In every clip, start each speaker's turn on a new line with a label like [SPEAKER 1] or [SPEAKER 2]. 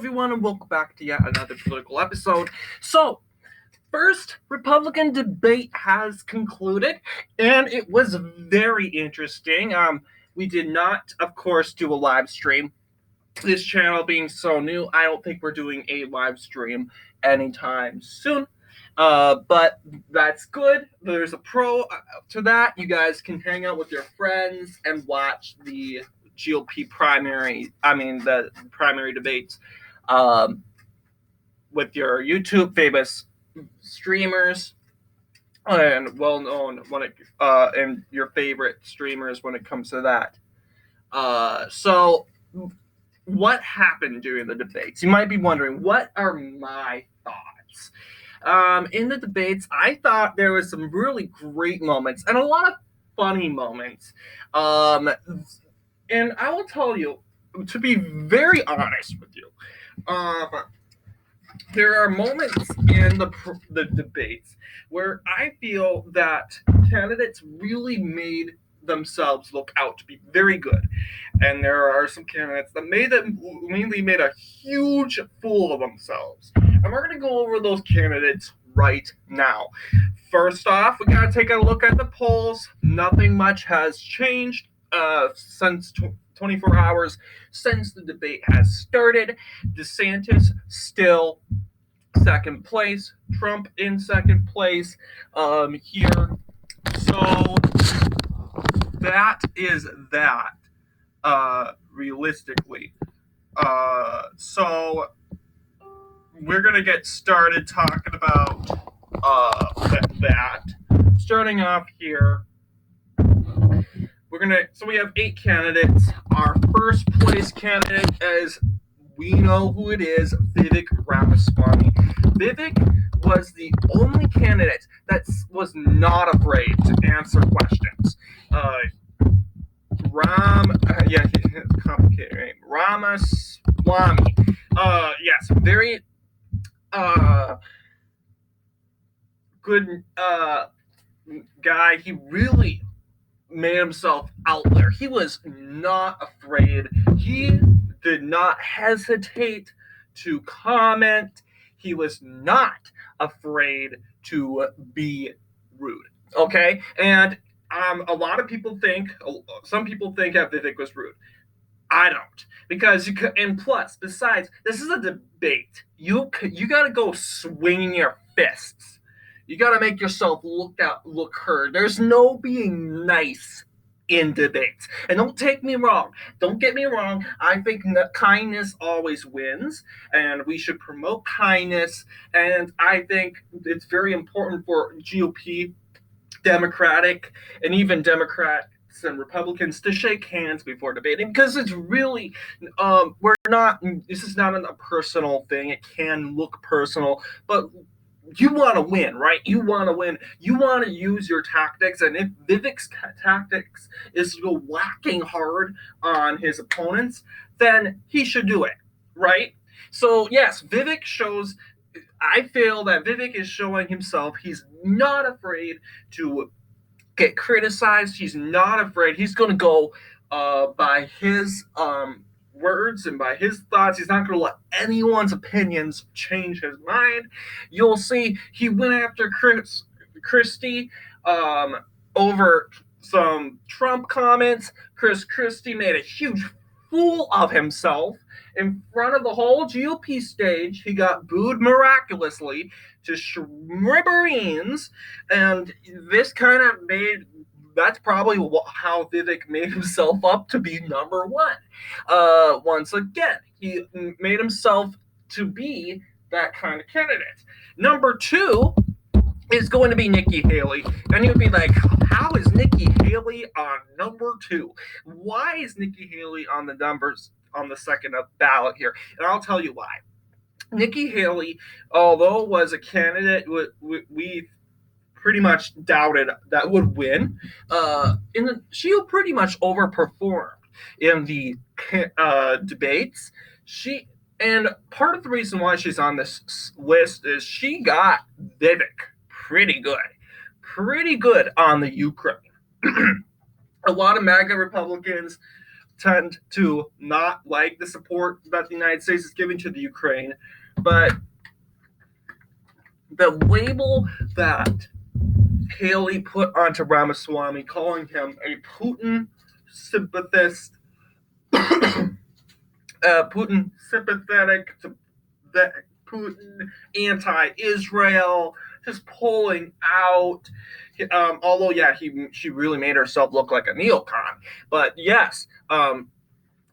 [SPEAKER 1] everyone, and welcome back to yet another political episode. So, first Republican debate has concluded, and it was very interesting. We did not, of course, do a live stream. This channel being so new, I don't think we're doing a live stream anytime soon. But that's good. There's a pro to that. You guys can hang out with your friends and watch the GOP the primary debates with your YouTube famous streamers and well-known and your favorite streamers when it comes to that. So what happened during the debates? You might be wondering, what are my thoughts? In the debates, I thought there was some really great moments and a lot of funny moments. And I will tell you, to be very honest with you, there are moments in the debates where I feel that candidates really made themselves look out to be very good, and there are some candidates that made a huge fool of themselves, and we're going to go over those candidates right now. First off, we got to take a look at the polls. Nothing much has changed since 24 hours since the debate has started. DeSantis still second place, Trump in second place here. So that is that, realistically. So we're going to get started talking about that. Starting off here, we have 8 candidates. Our first place candidate is, we know who it is, Vivek Ramaswamy. Vivek was the only candidate that was not afraid to answer questions. Complicated name. Ramaswamy. Yes, very good guy. He really made himself out there. He was not afraid. He did not hesitate to comment. He was not afraid to be rude. Okay? And some people think that Vivek was rude. I don't, because besides, this is a debate. You gotta go swinging your fists. You gotta make yourself look heard. There's no being nice in debates. And don't get me wrong. I think kindness always wins, and we should promote kindness. And I think it's very important for GOP, Democratic, and even Democrats and Republicans to shake hands before debating, because it's really this is not a personal thing. It can look personal, but you want to win, right? You want to win. You want to use your tactics, and if Vivek's tactics is to go whacking hard on his opponents, then he should do it, right? So yes, I feel that Vivek is showing himself. He's not afraid to get criticized. He's not afraid. He's going to go by his words and by his thoughts. He's not going to let anyone's opinions change his mind. You'll see he went after Christie over some Trump comments. Christie made a huge fool of himself in front of the whole GOP stage. He got booed miraculously to smithereens, and this kind of that's probably how Vivek made himself up to be number one. Once again, he made himself to be that kind of candidate. Number 2 is going to be Nikki Haley. And you'd be like, how is Nikki Haley on number 2? Why is Nikki Haley on the second ballot here? And I'll tell you why. Nikki Haley, although was a candidate we pretty much doubted that would win, she pretty much overperformed in the debates. And part of the reason why she's on this list is she got Vivek pretty good on the Ukraine. A lot of MAGA Republicans tend to not like the support that the United States is giving to the Ukraine, but the label that Haley put onto Ramaswamy, calling him a Putin sympathist, Putin sympathetic to the Putin anti-Israel, just pulling out. Although, yeah, she really made herself look like a neocon. But yes,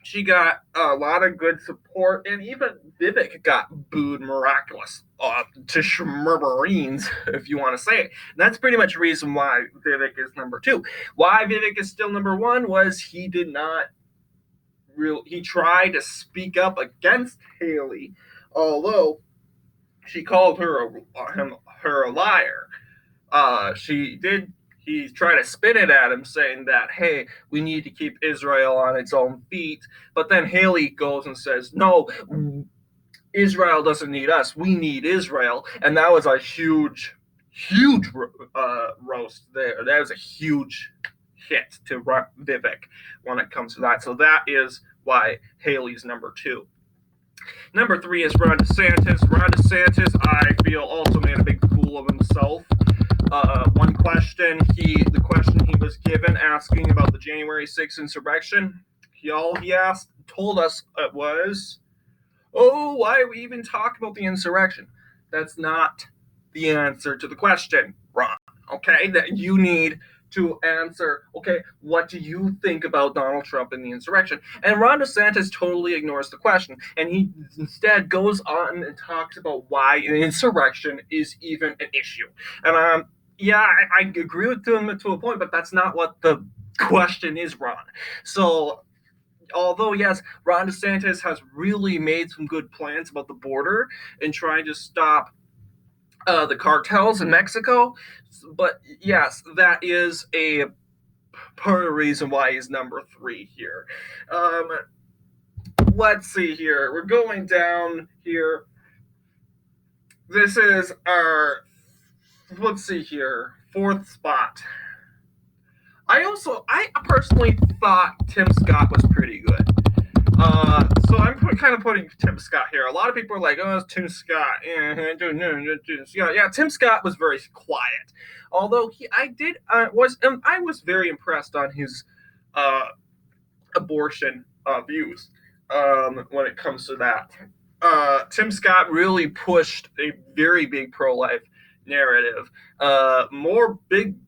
[SPEAKER 1] she got a lot of good support, and even Vivek got booed miraculous to schmurberines, if you want to say it. And that's pretty much the reason why Vivek is number two. Why Vivek is still number one was he did not he tried to speak up against Haley, although she called her a liar. He tried to spin it at him, saying that, hey, we need to keep Israel on its own feet. But then Haley goes and says, no, Israel doesn't need us. We need Israel. And that was a huge roast there. That was a huge hit to Vivek when it comes to that. So that is why Haley's number two. Number three is Ron DeSantis. Ron DeSantis, I feel, also made a big fool of himself. One question, the question he was given asking about the January 6th insurrection, all he told us it was, oh, why are we even talking about the insurrection? That's not the answer to the question, Ron. Okay, that you need to answer, okay, what do you think about Donald Trump and the insurrection? And Ron DeSantis totally ignores the question, and he instead goes on and talks about why an insurrection is even an issue. And yeah, I agree with him to a point, but that's not what the question is, Ron. So although yes, Ron DeSantis has really made some good plans about the border and trying to stop the cartels in Mexico, but yes, that is a part of the reason why he's number three here. Let's see here. We're going down here. This is our, let's see here, fourth spot. I personally thought Tim Scott was pretty good. So I'm kind of putting Tim Scott here. A lot of people are like, "Oh, it's Tim Scott." Yeah, Tim Scott was very quiet. Although I was very impressed on his abortion views when it comes to that. Tim Scott really pushed a very big pro-life narrative,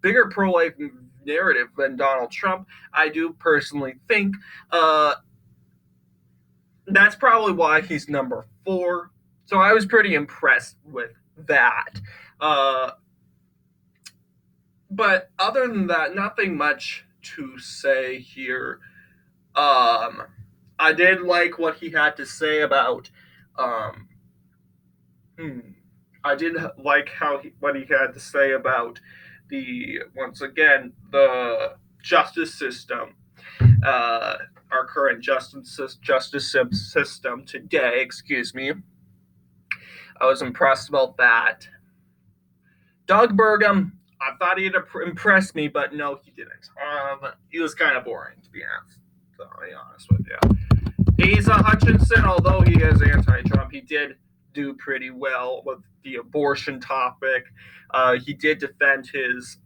[SPEAKER 1] bigger pro-life narrative than Donald Trump. I do personally think. That's probably why he's number four. So I was pretty impressed with that. But other than that, nothing much to say here. I did like what he had to say about. I did like what he had to say about once again the justice system. Our current justice system today. Excuse me. I was impressed about that. Doug Burgum, I thought he'd impress me, but no, he didn't. He was kind of boring, to be honest with you. Asa Hutchinson, although he is anti-Trump, he did do pretty well with the abortion topic. He did defend his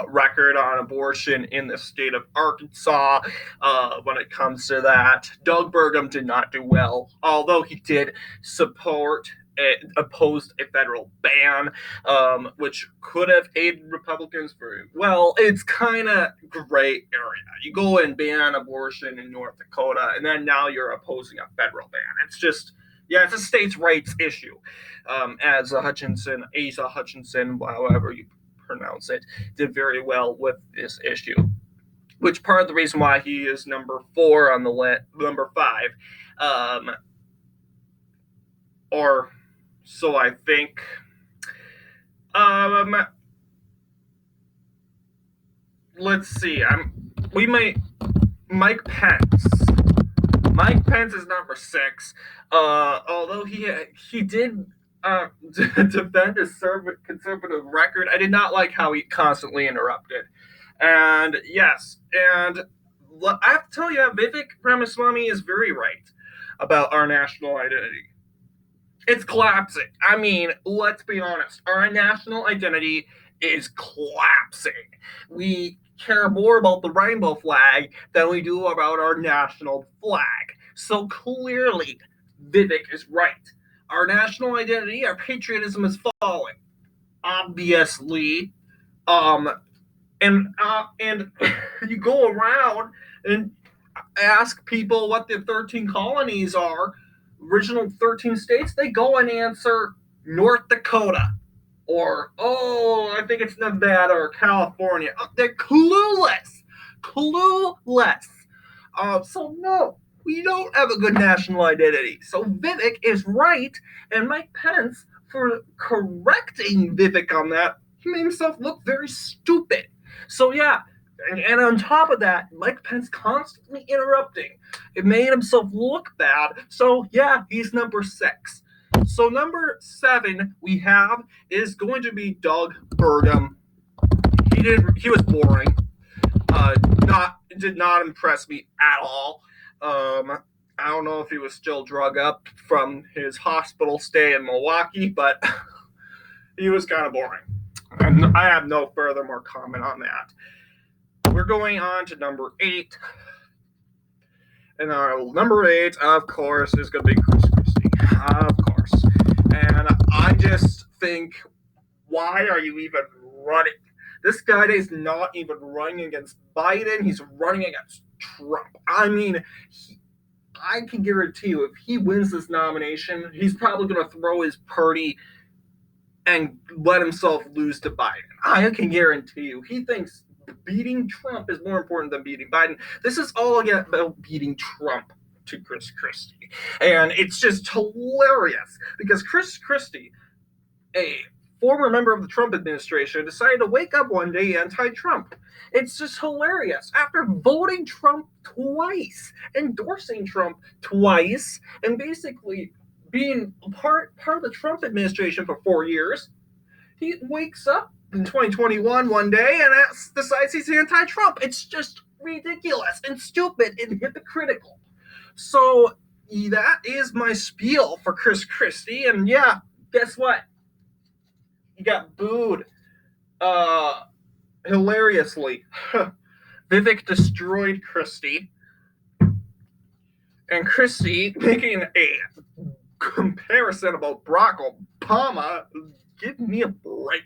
[SPEAKER 1] record on abortion in the state of Arkansas when it comes to that. Doug Burgum did not do well, although he did opposed a federal ban, which could have aided Republicans very well. It's kind of gray area. You go and ban abortion in North Dakota, and then now you're opposing a federal ban. It's just, yeah, it's a states' rights issue. Asa Hutchinson, however you pronounce it, did very well with this issue, which part of the reason why he is number four on the list, number five, or so I think. Let's see. Mike Pence. Mike Pence is number six. Although he did defend his conservative record, I did not like how he constantly interrupted. And yes, and I have to tell you, Vivek Ramaswamy is very right about our national identity. It's collapsing. I mean, let's be honest. Our national identity is collapsing. We care more about the rainbow flag than we do about our national flag. So clearly, Vivek is right. Our national identity, our patriotism is falling. Obviously, um, and you go around and ask people what the 13 colonies are, original 13 states, they go and answer North Dakota or, oh, I think it's Nevada or California. They're clueless. Clueless. So, no, we don't have a good national identity. So, Vivek is right, and Mike Pence, for correcting Vivek on that, he made himself look very stupid. So, yeah, and on top of that, Mike Pence constantly interrupting. It made himself look bad. So, yeah, he's number 6. So, number 7 we have is going to be Doug Burgum. He was boring. Did not impress me at all. I don't know if he was still drug up from his hospital stay in Milwaukee, but he was kind of boring. And I have no further more comment on that. We're going on to number 8. And our number 8, of course, is going to be Chris Christie. Of course. And I just think, why are you even running? This guy is not even running against Biden. He's running against Trump. I mean, I can guarantee you, if he wins this nomination, he's probably going to throw his party and let himself lose to Biden. I can guarantee you. He thinks beating Trump is more important than beating Biden. This is all about beating Trump to Chris Christie. And it's just hilarious because Chris Christie, a former member of the Trump administration, decided to wake up one day anti-Trump. It's just hilarious. After voting Trump twice, endorsing Trump twice, and basically being part of the Trump administration for 4 years, he wakes up in 2021 one day and decides he's anti-Trump. It's just ridiculous and stupid and hypocritical. So that is my spiel for Chris Christie. And yeah, guess what? He got booed hilariously. Vivek destroyed Christie. And Christie making a comparison about Barack Obama. Give me a break.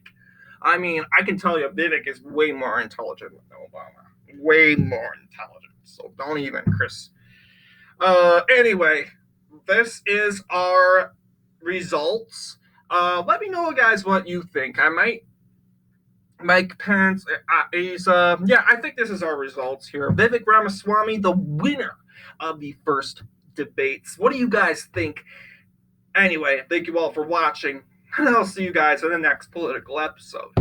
[SPEAKER 1] I mean, I can tell you Vivek is way more intelligent than Obama. Way more intelligent. So don't even, Chris. Anyway, this is our results. Let me know, guys, what you think. I might Mike Pence, I think this is our results here. Vivek Ramaswamy, the winner of the first debates. What do you guys think? Anyway, thank you all for watching, and I'll see you guys in the next political episode.